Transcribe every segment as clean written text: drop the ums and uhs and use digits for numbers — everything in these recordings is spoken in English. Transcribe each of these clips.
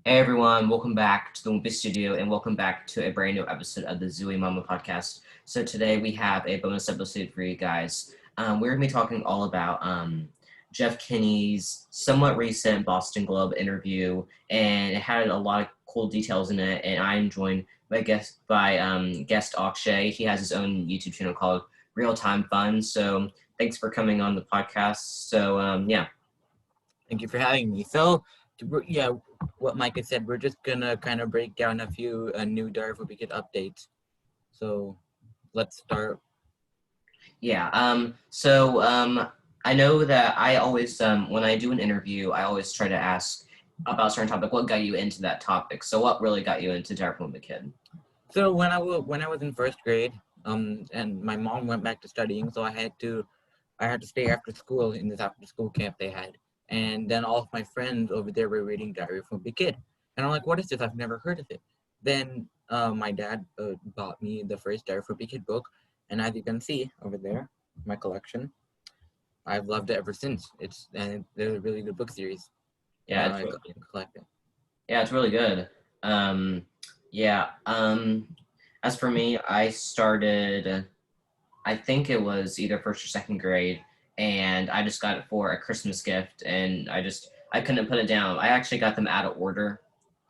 Hey everyone, welcome back to the Wimpy Studio and welcome back to a brand new episode of the Zooey Mama podcast. So today we have a bonus episode for you guys. We're going to be talking all about Jeff Kinney's somewhat recent Boston Globe interview, and it had a lot of cool details in it, and I'm joined by guest Akshay. He has his own YouTube channel called Real Time Fun, so thanks for coming on the podcast. So yeah. Thank you for having me. So, yeah, what Micah said, we're just gonna kind of break down a few new Darfur updates. So, let's start. Yeah. So I know that I always when I do an interview, I always try to ask about a certain topic. What got you into that topic? So what really got you into Dark the Kid? So when I was in first grade, and my mom went back to studying, so I had to stay after school in this after school camp they had, and then all of my friends over there were reading Diary from a Kid, and I'm like, what is this? I've never heard of it. Then my dad bought me the first Diary from a Kid book, and as you can see over there, my collection. I've loved it ever since. They're a really good book series. Yeah, I collect it. yeah, it's really good. Um, yeah. As for me, I started. I think it was either first or second grade, and I just got it for a Christmas gift, and I couldn't put it down. I actually got them out of order,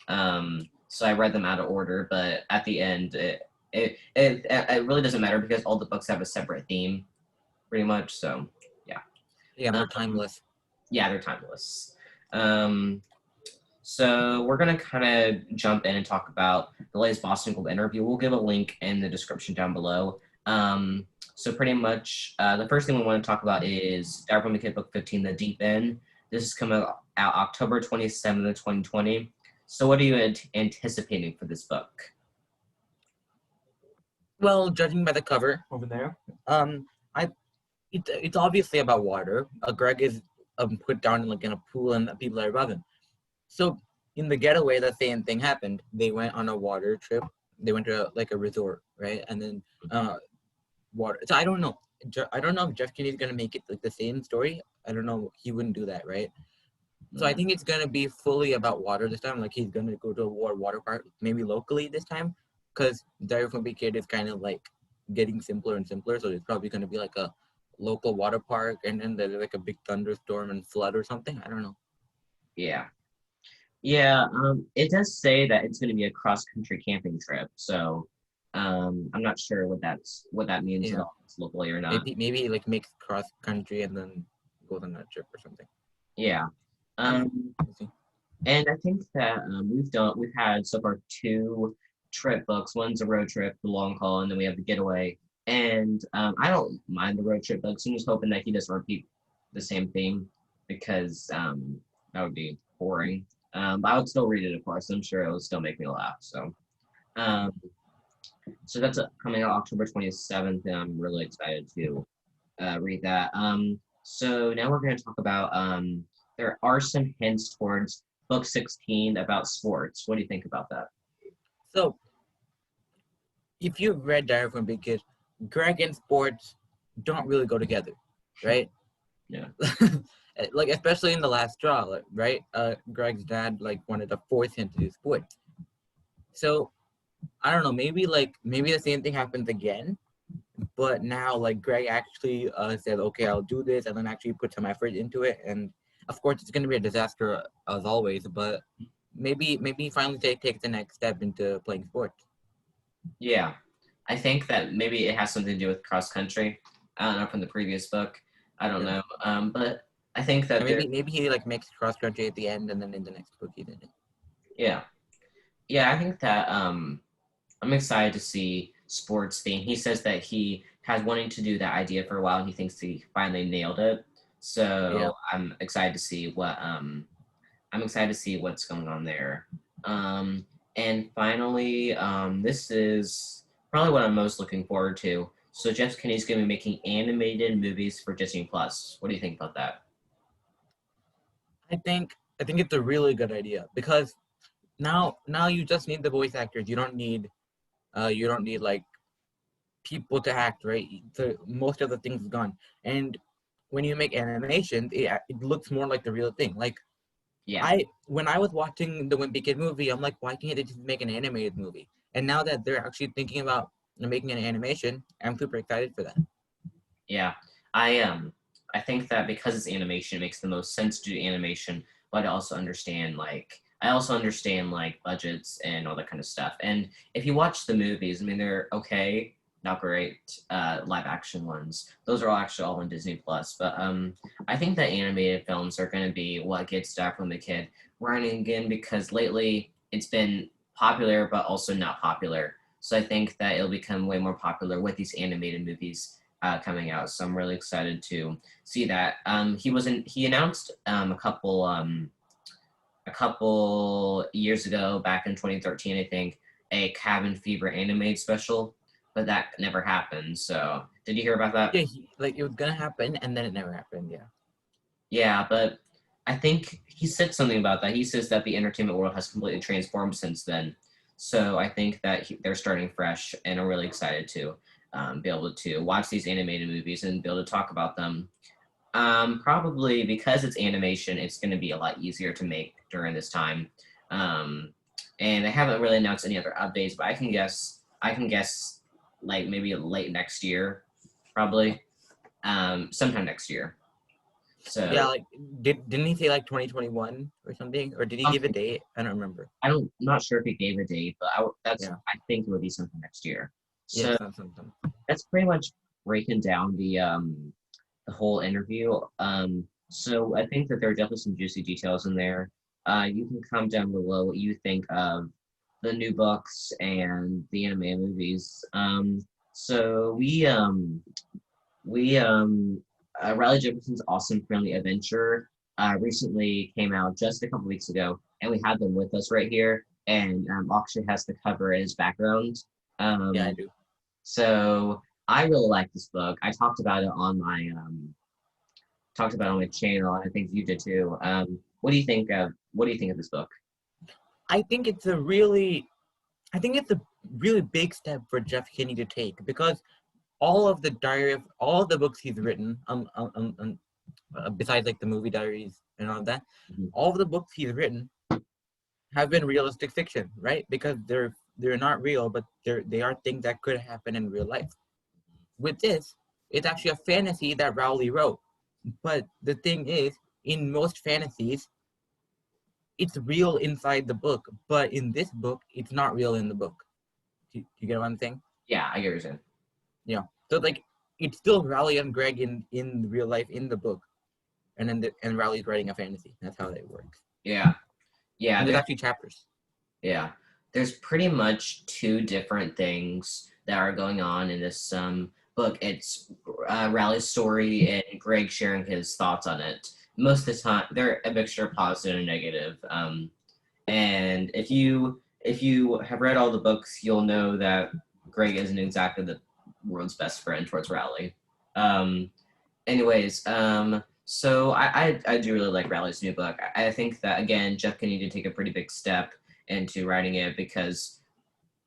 so I read them out of order. But at the end, it really doesn't matter because all the books have a separate theme, pretty much. So yeah, Yeah, um, they're timeless. yeah, they're timeless. Um, so we're gonna kind of jump in and talk about the latest Boston Globe interview. We'll give a link in the description down below. So pretty much, the first thing we want to talk about is Dark Woman Kid Book 15, The Deep End. This is coming out October 27th, 2020. So what are you anticipating for this book? Well, judging by the cover over there, I it's obviously about water. Greg is put down in a pool, and the people are above him. So in the getaway, the same thing happened. They went on a water trip. They went to a resort, right? And then water. So I don't know. I don't know if Jeff Kinney's gonna make it like the same story. I don't know. He wouldn't do that, right? So I think it's gonna be fully about water this time. Like he's gonna go to a water park, maybe locally this time, because Diary from a Kid is kind of like getting simpler and simpler. So it's probably gonna be like a local water park, and then there's like a big thunderstorm and flood or something. I don't know. Yeah. Yeah, it does say that it's going to be a cross-country camping trip, so I'm not sure what that means at Yeah, all, if it's locally or not. maybe he like makes cross country and then goes on that trip or something. Yeah. Yeah, Um, we'll see. and I think that we've had so far two trip books. One's a road trip, the long haul, and then we have the getaway. And I don't mind the road trip books. I'm just hoping that he doesn't repeat the same theme because that would be boring. But I would still read it, of course. I'm sure it would still make me laugh. Um, so that's coming out October 27th, and I'm really excited to read that. So now we're going to talk about there are some hints towards book 16 about sports. What do you think about that? So if you've read Diary from a Big Kid, Greg and sports don't really go together, right? Yeah. Like especially in the last straw, right? Greg's dad wanted to force him to do sports. So I don't know, maybe the same thing happens again, but now Greg actually said, okay, I'll do this, and then actually put some effort into it. And of course, it's going to be a disaster as always, but maybe he finally takes the next step into playing sports. Yeah. I think that maybe it has something to do with cross country. I don't know from the previous book. I don't know. But I think that Or maybe he makes cross country at the end, and then in the next book he did it. yeah. Yeah, I think that I'm excited to see sports theme. He says that he has wanting to do that idea for a while and he thinks he finally nailed it. Yeah. So I'm excited to see what's going on there. And finally, this is probably what I'm most looking forward to. So Jeff Kinney's going to be making animated movies for Disney Plus. What do you think about that? I think it's a really good idea because now you just need the voice actors. You don't need people to act, right? Most of the things is gone. And when you make animations, it looks more like the real thing. Like Yeah. When I was watching the Wimpy Kid movie, I'm like, why can't they just make an animated movie? And now that they're actually thinking about making an animation, I'm super excited for that. Yeah, I think that because it's animation, it makes the most sense to do animation. But I also understand like budgets and all that kind of stuff. And if you watch the movies, I mean, they're okay, not great. Live action ones, those are all actually all on Disney Plus. But I think that animated films are going to be what gets Dark from the Kid running again because lately it's been popular, but also not popular. So I think that it'll become way more popular with these animated movies coming out. So I'm really excited to see that. He announced a couple years ago, back in 2013, I think, a Cabin Fever animated special, but that never happened. So did you hear about that? Yeah, like it was gonna happen, and then it never happened. Yeah. Yeah, but I think he said something about that. He says that the entertainment world has completely transformed since then. So I think that they're starting fresh, and I'm really excited to be able to watch these animated movies and be able to talk about them. Probably because it's animation, it's going to be a lot easier to make during this time. Um, and they haven't really announced any other updates, but I can guess. Like maybe late next year, probably sometime next year. Yeah, So like didn't he say like 2021 or something, or did he give a something. date? I don't remember. I'm not sure if he gave a date, but Yeah, I think it would be sometime next year. yeah, So something. that's pretty much breaking down the whole interview. So I think that there are definitely some juicy details in there. You can comment down below what you think of the new books and the anime movies. So we Riley Jefferson's Awesome Friendly Adventure recently came out just a couple weeks ago, and we have them with us right here. And Akshay has the cover in his background. Yeah, I Um, do. so I really like this book. I talked about it on my channel, and I think you did too. What do you think of this book? I think it's a really, I think it's a really big step for Jeff Kinney to take because all of the books he's written, besides like the movie diaries and all of that, Mhm. all of the books he's written have been realistic fiction, right? Because they're not real, but they are things that could happen in real life. With this, it's actually a fantasy that Rowley wrote. But the thing is, in most fantasies, it's real inside the book, but in this book, it's not real in the book. Do you get what I'm saying? Yeah, I get what you're saying. Yeah. So like, it's still Rowley and Greg in real life in the book, and then and Rowley's writing a fantasy. That's how that works. Yeah, yeah. And there's actually chapters. Yeah, there's pretty much two different things that are going on in this book. It's Riley's story and Greg sharing his thoughts on it. Most of the time, they're a mixture of positive and negative. And if you have read all the books, you'll know that Greg isn't exactly the world's best friend towards Riley. Um, anyways, so I do really like Riley's new book. I think that again, Jeff can need to take a pretty big step into writing it because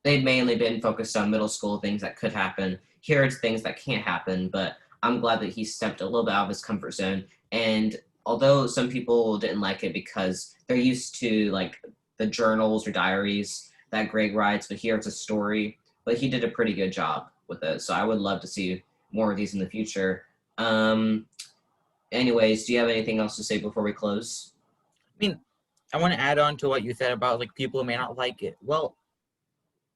they've mainly been focused on middle school things that could happen. Here it's things that can't happen, but I'm glad that he stepped a little bit out of his comfort zone. And although some people didn't like it because they're used to like the journals or diaries that Greg writes, but here it's a story. But he did a pretty good job with it. So I would love to see more of these in the future. Um, anyways, do you have anything else to say before we close? I mean, I want to add on to what you said about like people may not like it. Well,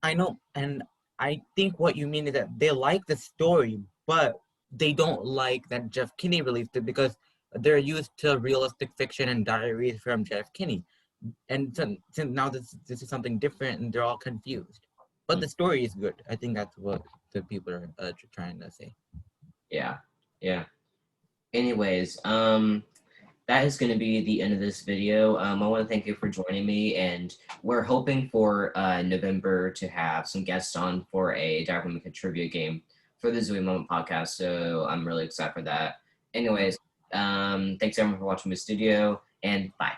I know, and I think what you mean is that they like the story, but they don't like that Jeff Kinney released it because they're used to realistic fiction and diaries from Jeff Kinney. And since now this is something different, and they're all confused. But the story is good. I think that's what the people are trying to say. Yeah, yeah. Anyways, that is going to be the end of this video. I want to thank you for joining me, and we're hoping for November to have some guests on for a Dark Women trivia game for the Zoe Moment podcast. So I'm really excited for that. Anyways, thanks everyone for watching the studio, and bye.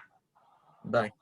Bye.